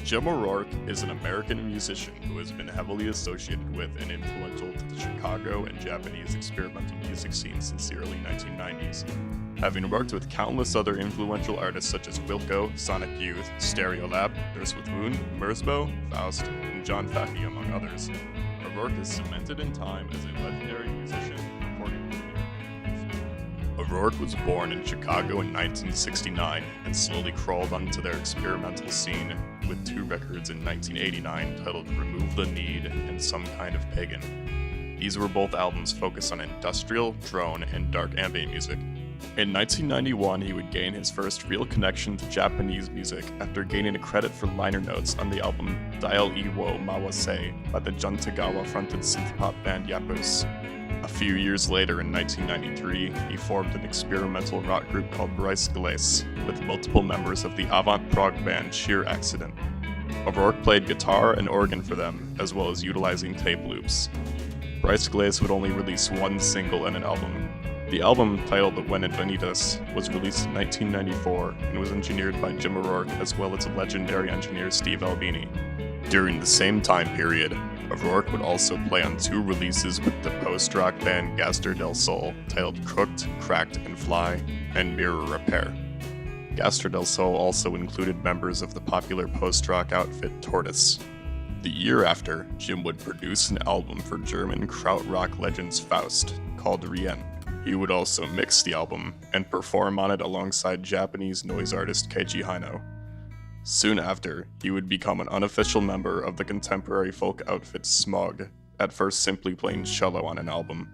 Jim O'Rourke is an American musician who has been heavily associated with and influential to the Chicago and Japanese experimental music scene since the early 1990s. Having worked with countless other influential artists such as Wilco, Sonic Youth, Stereolab, Nurse with Wound, Merzbow, Faust, and John Fackie, among others, O'Rourke is cemented in time as a legendary musician. O'Rourke was born in Chicago in 1969 and slowly crawled onto their experimental scene with two records in 1989 titled Remove the Need and Some Kind of Pagan. These were both albums focused on industrial, drone, and dark ambient music. In 1991, he would gain his first real connection to Japanese music after gaining a credit for liner notes on the album Dial E Wo Mawase by the Juntagawa-fronted synth-pop band Yapus. A few years later, in 1993, he formed an experimental rock group called Bryce Glace, with multiple members of the avant-prog band Sheer Accident. O'Rourke played guitar and organ for them, as well as utilizing tape loops. Bryce Glace would only release one single and an album. The album, titled When Infinitas, was released in 1994 and was engineered by Jim O'Rourke as well as legendary engineer Steve Albini. During the same time period, O'Rourke would also play on two releases with the post-rock band Gaster del Sol, titled Crooked, Cracked, and Fly, and Mirror Repair. Gaster del Sol also included members of the popular post-rock outfit Tortoise. The year after, Jim would produce an album for German krautrock legends Faust, called Rien. He would also mix the album and perform on it alongside Japanese noise artist Keiji Haino. Soon after, he would become an unofficial member of the contemporary folk outfit Smog, at first simply playing cello on an album.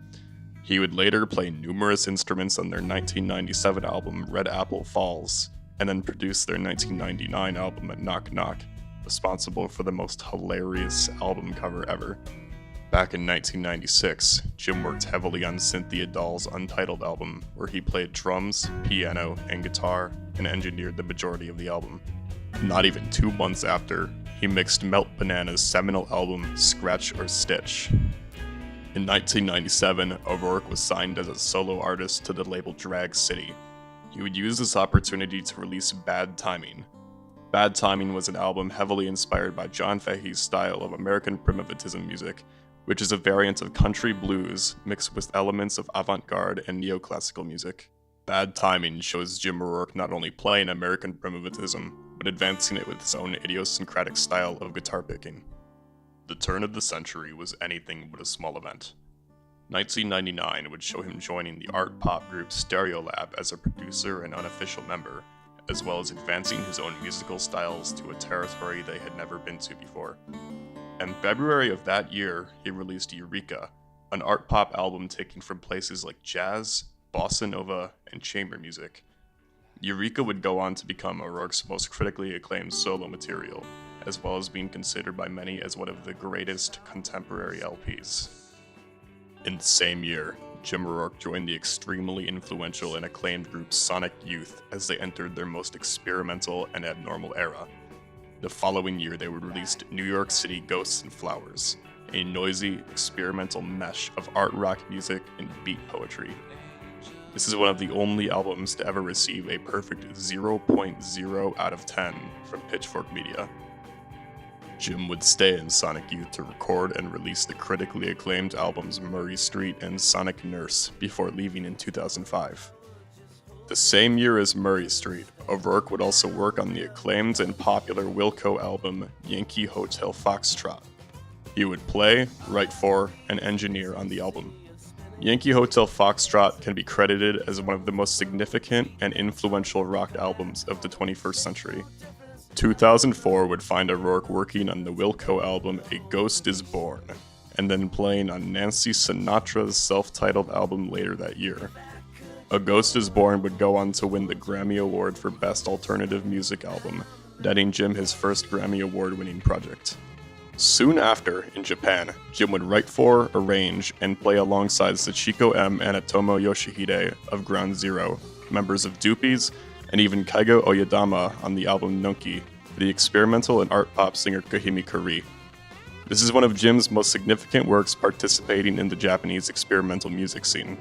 He would later play numerous instruments on their 1997 album Red Apple Falls, and then produce their 1999 album Knock Knock, responsible for the most hilarious album cover ever. Back in 1996, Jim worked heavily on Cynthia Doll's Untitled album, where he played drums, piano, and guitar, and engineered the majority of the album. Not even 2 months after, he mixed Melt Banana's seminal album Scratch or Stitch. In 1997, O'Rourke was signed as a solo artist to the label Drag City. He would use this opportunity to release Bad Timing. Bad Timing was an album heavily inspired by John Fahe's style of American primitivism music, which is a variant of country blues mixed with elements of avant-garde and neoclassical music. Bad Timing shows Jim O'Rourke not only playing American primitivism, but advancing it with his own idiosyncratic style of guitar picking. The turn of the century was anything but a small event. 1999 would show him joining the art pop group Stereolab as a producer and unofficial member, as well as advancing his own musical styles to a territory they had never been to before. In February of that year, he released Eureka, an art pop album taken from places like jazz, bossa nova, and chamber music. Eureka would go on to become O'Rourke's most critically acclaimed solo material, as well as being considered by many as one of the greatest contemporary LPs. In the same year, Jim O'Rourke joined the extremely influential and acclaimed group Sonic Youth as they entered their most experimental and abnormal era. The following year, they would release New York City Ghosts and Flowers, a noisy, experimental mesh of art rock music and beat poetry. This is one of the only albums to ever receive a perfect 0.0 out of 10 from Pitchfork Media. Jim would stay in Sonic Youth to record and release the critically acclaimed albums Murray Street and Sonic Nurse before leaving in 2005. The same year as Murray Street, O'Rourke would also work on the acclaimed and popular Wilco album Yankee Hotel Foxtrot. He would play, write for, and engineer on the album. Yankee Hotel Foxtrot can be credited as one of the most significant and influential rock albums of the 21st century. 2004 would find O'Rourke working on the Wilco album A Ghost is Born, and then playing on Nancy Sinatra's self-titled album later that year. A Ghost is Born would go on to win the Grammy Award for Best Alternative Music Album, netting Jim his first Grammy Award-winning project. Soon after, in Japan, Jim would write for, arrange, and play alongside Sachiko M. and Atomo Yoshihide of Ground Zero, members of Doopies, and even Kaigo Oyedama on the album Nonki, for the experimental and art pop singer Kahimi Kari. This is one of Jim's most significant works participating in the Japanese experimental music scene.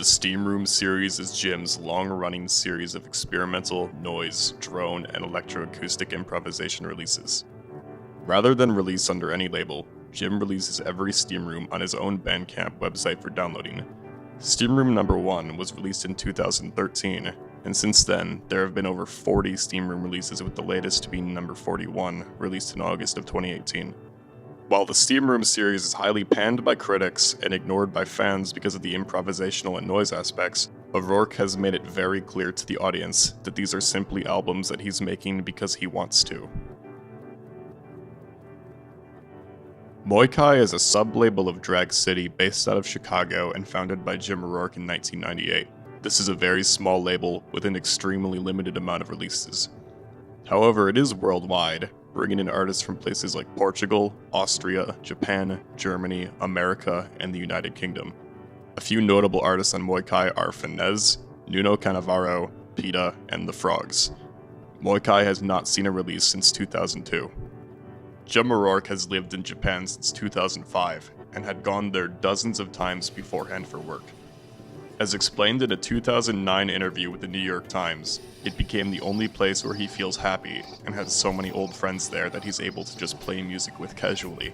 The Steam Room series is Jim's long-running series of experimental, noise, drone, and electroacoustic improvisation releases. Rather than release under any label, Jim releases every Steam Room on his own Bandcamp website for downloading. Steam Room number 1 was released in 2013, and since then, there have been over 40 Steam Room releases, with the latest being number 41, released in August of 2018. While the Steam Room series is highly panned by critics and ignored by fans because of the improvisational and noise aspects, O'Rourke has made it very clear to the audience that these are simply albums that he's making because he wants to. Muay Kai is a sub-label of Drag City based out of Chicago and founded by Jim O'Rourke in 1998. This is a very small label with an extremely limited amount of releases. However, it is worldwide, bringing in artists from places like Portugal, Austria, Japan, Germany, America, and the United Kingdom. A few notable artists on Muay Kai are Finez, Nuno Canavaro, PETA, and The Frogs. Muay Kai has not seen a release since 2002. Jim O'Rourke has lived in Japan since 2005, and had gone there dozens of times beforehand for work. As explained in a 2009 interview with the New York Times, it became the only place where he feels happy and has so many old friends there that he's able to just play music with casually.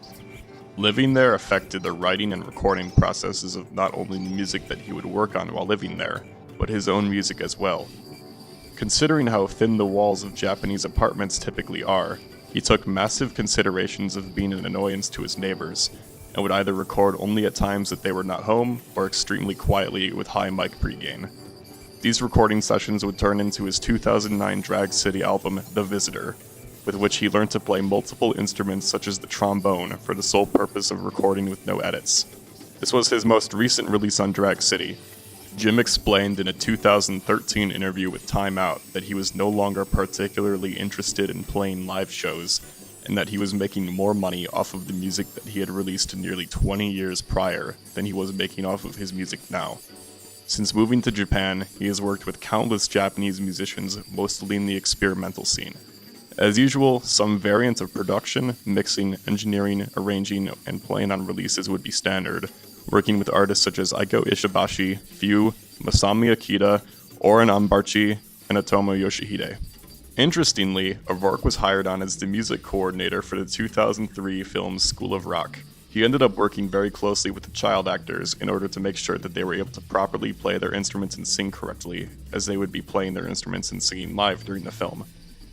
Living there affected the writing and recording processes of not only the music that he would work on while living there, but his own music as well. Considering how thin the walls of Japanese apartments typically are, he took massive considerations of being an annoyance to his neighbors, and would either record only at times that they were not home, or extremely quietly with high mic pre-gain. These recording sessions would turn into his 2009 Drag City album, The Visitor, with which he learned to play multiple instruments such as the trombone for the sole purpose of recording with no edits. This was his most recent release on Drag City. Jim explained in a 2013 interview with Time Out that he was no longer particularly interested in playing live shows, and that he was making more money off of the music that he had released nearly 20 years prior than he was making off of his music now. Since moving to Japan, he has worked with countless Japanese musicians, mostly in the experimental scene. As usual, some variant of production, mixing, engineering, arranging, and playing on releases would be standard, working with artists such as Aiko Ishibashi, Few, Masami Akita, Oren Ambarchi, and Otomo Yoshihide. Interestingly, O'Rourke was hired on as the music coordinator for the 2003 film School of Rock. He ended up working very closely with the child actors in order to make sure that they were able to properly play their instruments and sing correctly, as they would be playing their instruments and singing live during the film.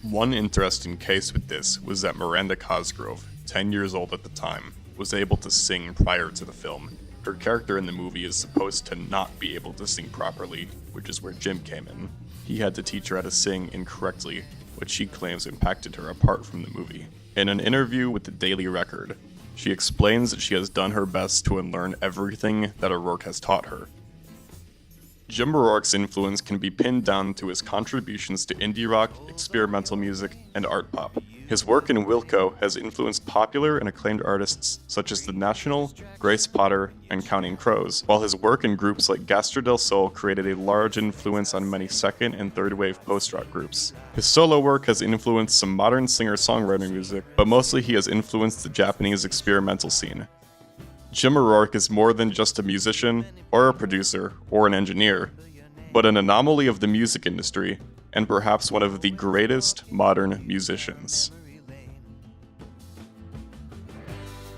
One interesting case with this was that Miranda Cosgrove, 10 years old at the time, was able to sing prior to the film. Her character in the movie is supposed to not be able to sing properly, which is where Jim came in. He had to teach her how to sing incorrectly, which she claims impacted her apart from the movie. In an interview with the Daily Record, she explains that she has done her best to unlearn everything that O'Rourke has taught her. Jim O'Rourke's influence can be pinned down to his contributions to indie rock, experimental music, and art pop. His work in Wilco has influenced popular and acclaimed artists such as The National, Grace Potter, and Counting Crows, while his work in groups like Gastro del Sol created a large influence on many second and third wave post-rock groups. His solo work has influenced some modern singer-songwriter music, but mostly he has influenced the Japanese experimental scene. Jim O'Rourke is more than just a musician, or a producer, or an engineer, but an anomaly of the music industry, and perhaps one of the greatest modern musicians.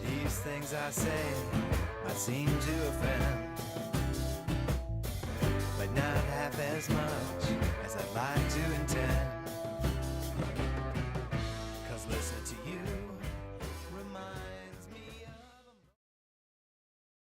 These things I say, I seem to offend.